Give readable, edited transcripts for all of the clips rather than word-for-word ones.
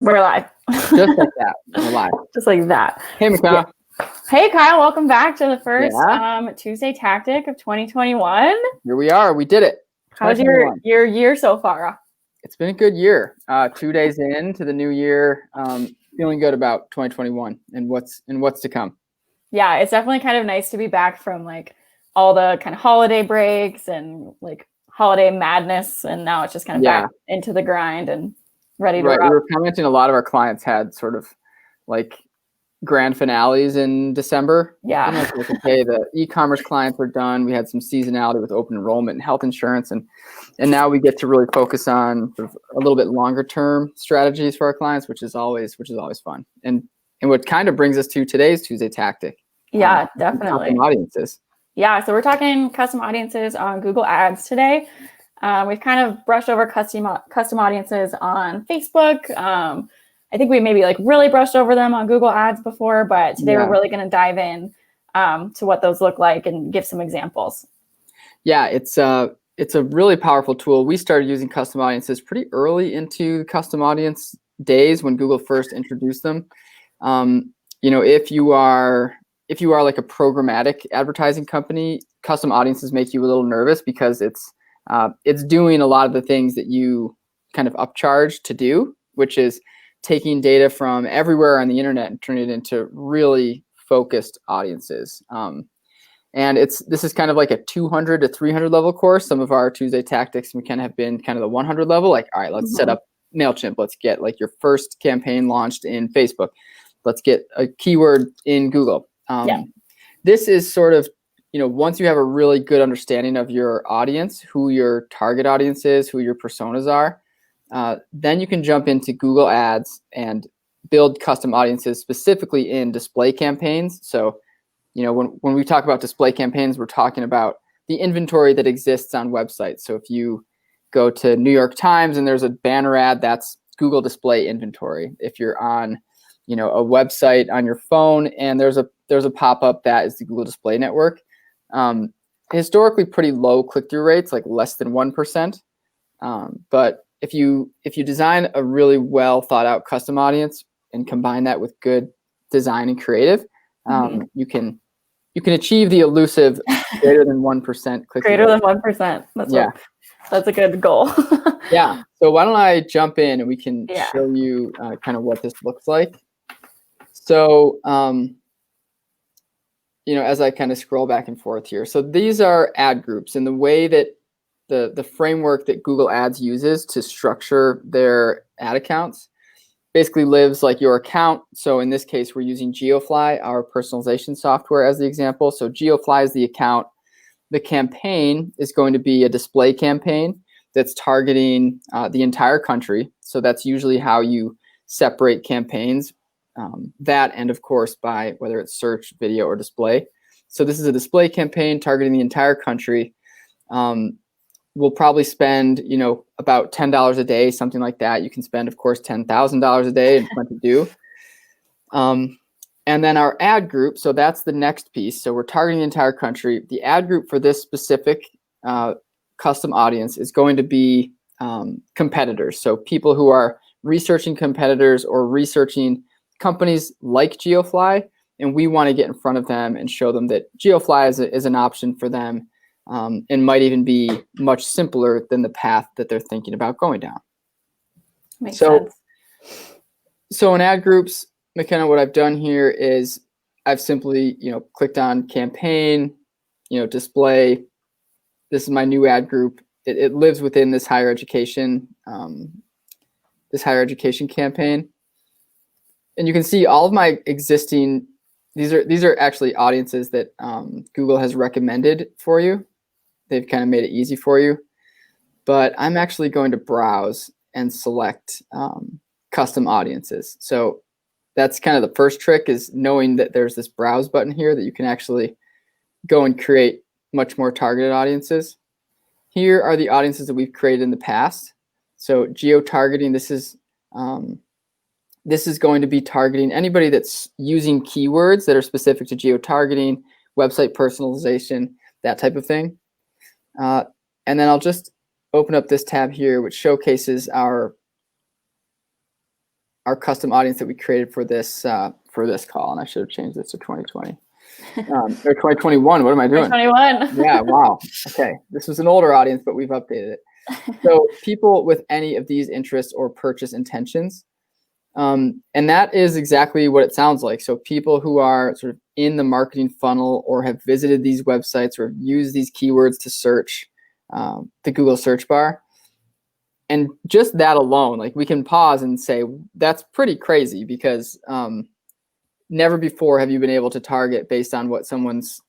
We're live. Just like that. We're live. Just like that. Hey, McKenna. Yeah. Hey, Kyle. Welcome back to the first Yeah. Tuesday Tactic of 2021. Here we are. We did it. How's your year so far? It's been a good year. 2 days into the new year. Feeling good about 2021 and what's to come. Yeah, it's definitely kind of nice to be back from like all the kind of holiday breaks and like holiday madness, and now it's just kind of back into the grind and ready to rock. We were commenting a lot of our clients had sort of like grand finales in December. Yeah. Like, okay, the e-commerce clients were done. We had some seasonality with open enrollment and health insurance, and now we get to really focus on sort of a little bit longer term strategies for our clients, which is always fun. And what kind of brings us to today's Tuesday Tactic. Yeah, definitely. Custom audiences. Yeah, so we're talking custom audiences on Google Ads today. We've kind of brushed over custom audiences on Facebook. I think we maybe like really brushed over them on Google Ads before, but today we're really going to dive in to what those look like and give some examples. Yeah, it's a really powerful tool. We started using custom audiences pretty early into custom audience days when Google first introduced them. If you are like a programmatic advertising company, custom audiences make you a little nervous because it's doing a lot of the things that you kind of upcharge to do, which is taking data from everywhere on the internet and turning it into really focused audiences. And this is kind of like a 200 to 300 level course. Some of our Tuesday Tactics, McKenna, have been kind of the 100 level. Like, all right, let's set up MailChimp. Let's get like your first campaign launched in Facebook. Let's get a keyword in Google. This is sort of, once you have a really good understanding of your audience, who your target audience is, who your personas are, then you can jump into Google Ads and build custom audiences specifically in display campaigns. So, when we talk about display campaigns, we're talking about the inventory that exists on websites. So if you go to New York Times and there's a banner ad, that's Google display inventory. If you're on, a website on your phone and there's a pop-up, that is the Google Display Network. Historically pretty low click-through rates, like less than 1%. But if you design a really well thought out custom audience and combine that with good design and creative, you can achieve the elusive greater than 1% click-through greater than 1%. That's a good goal. Yeah. So why don't I jump in and we can show you kind of what this looks like. So, as I kind of scroll back and forth here. So these are ad groups, and the way that the framework that Google Ads uses to structure their ad accounts basically lives like your account. So in this case, we're using GeoFly, our personalization software, as the example. So GeoFly is the account. The campaign is going to be a display campaign that's targeting the entire country. So that's usually how you separate campaigns. That, and of course, by whether it's search, video, or display. So this is a display campaign targeting the entire country. We'll probably spend, about $10 a day, something like that. You can spend, of course, $10,000 a day and plenty do. And then our ad group, so that's the next piece. So we're targeting the entire country. The ad group for this specific custom audience is going to be competitors. So people who are researching competitors or researching companies like GeoFly, and we want to get in front of them and show them that GeoFly is an option for them, and might even be much simpler than the path that they're thinking about going down. Makes sense. So in ad groups, McKenna, what I've done here is I've simply, clicked on campaign, display. This is my new ad group. It lives within this higher education campaign. And you can see all of my existing, these are actually audiences that Google has recommended for you. They've kind of made it easy for you. But I'm actually going to browse and select custom audiences. So that's kind of the first trick, is knowing that there's this browse button here that you can actually go and create much more targeted audiences. Here are the audiences that we've created in the past. So geo-targeting, this is going to be targeting anybody that's using keywords that are specific to geo-targeting, website personalization, that type of thing. And then I'll just open up this tab here, which showcases our our custom audience that we created for this call, and I should have changed this to 2020 or 2021. What am I doing? 2021. Yeah, wow. Okay, this was an older audience, but we've updated it. So people with any of these interests or purchase intentions. And that is exactly what it sounds like. So people who are sort of in the marketing funnel or have visited these websites or used these keywords to search the Google search bar. And just that alone, like we can pause and say, that's pretty crazy because never before have you been able to target based on what someone's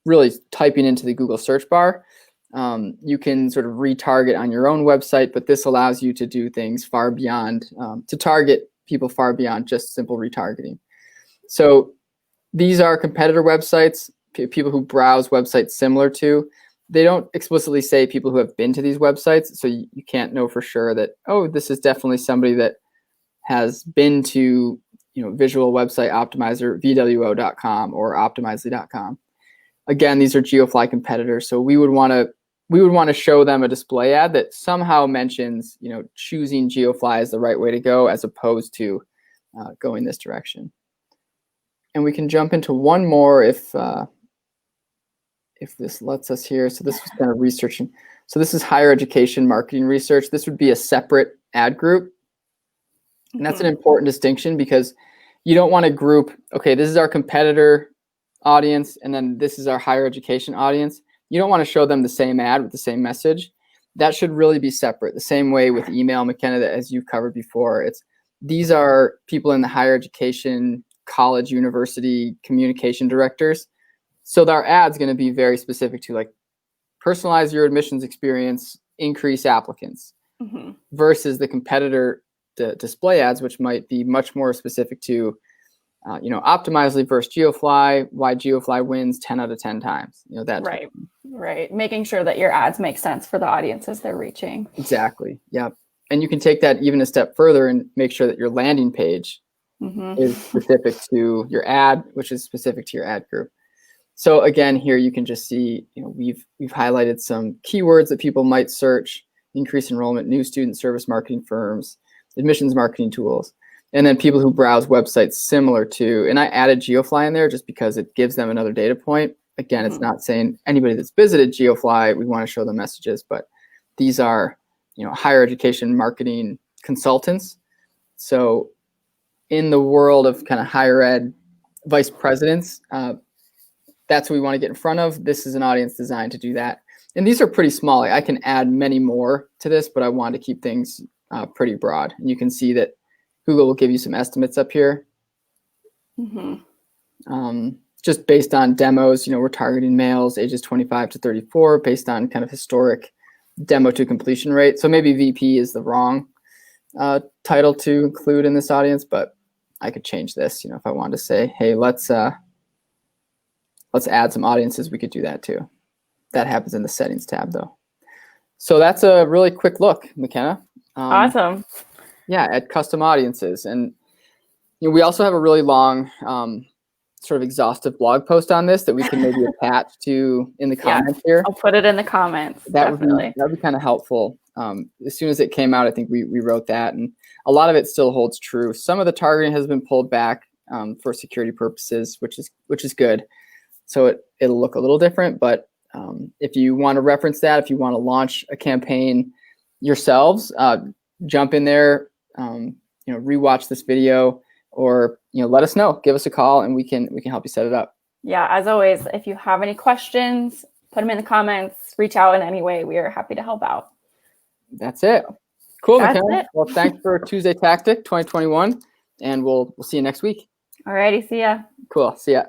really typing into the Google search bar. You can sort of retarget on your own website, but this allows you to do things far beyond, to target people far beyond just simple retargeting. So these are competitor websites, people who browse websites similar to. They don't explicitly say people who have been to these websites, so you can't know for sure that, oh, this is definitely somebody that has been to, Visual Website Optimizer, VWO.com or Optimizely.com. Again, these are GeoFly competitors, so we would want to show them a display ad that somehow mentions, choosing GeoFly as the right way to go as opposed to going this direction. And we can jump into one more if this lets us here. So this was kind of researching. So this is higher education marketing research. This would be a separate ad group. And that's an important distinction because you don't want to group, okay, this is our competitor audience, and then this is our higher education audience. You don't want to show them the same ad with the same message. That should really be separate. The same way with email, McKenna, that as you've covered before, these are people in the higher education, college, university, communication directors. So our ad's going to be very specific to like personalize your admissions experience, increase applicants, versus the competitor display ads, which might be much more specific to, Optimizely versus GeoFly, why GeoFly wins 10 out of 10 times. That right. Making sure that your ads make sense for the audiences they're reaching. Exactly. Yeah. And you can take that even a step further and make sure that your landing page is specific to your ad, which is specific to your ad group. So again, here you can just see, we've highlighted some keywords that people might search: increase enrollment, new student service marketing firms, admissions marketing tools, and then people who browse websites similar to, and I added GeoFly in there just because it gives them another data point. Again, it's not saying anybody that's visited GeoFly, we want to show them messages, but these are, higher education marketing consultants. So in the world of kind of higher ed vice presidents, that's what we want to get in front of. This is an audience designed to do that. And these are pretty small. I can add many more to this, but I want to keep things pretty broad. And you can see that Google will give you some estimates up here. Just based on demos, we're targeting males ages 25 to 34 based on kind of historic demo to completion rate. So maybe VP is the wrong title to include in this audience, but I could change this. If I wanted to say, hey, let's add some audiences, we could do that too. That happens in the settings tab though. So that's a really quick look, McKenna. Awesome. Yeah, at custom audiences. And we also have a really long sort of exhaustive blog post on this that we can maybe attach to in the comments here. I'll put it in the comments. That would be kind of helpful. As soon as it came out, I think we wrote that, and a lot of it still holds true. Some of the targeting has been pulled back for security purposes, which is good. So it'll look a little different, but if you want to reference that, if you want to launch a campaign yourselves, jump in there, rewatch this video, or let us know. Give us a call, and we can help you set it up. Yeah, as always, if you have any questions, put them in the comments. Reach out in any way. We are happy to help out. That's it. Cool, That's McKenna. it. Well, thanks for Tuesday Tactic 2021, and we'll see you next week. Alrighty, see ya. Cool. See ya.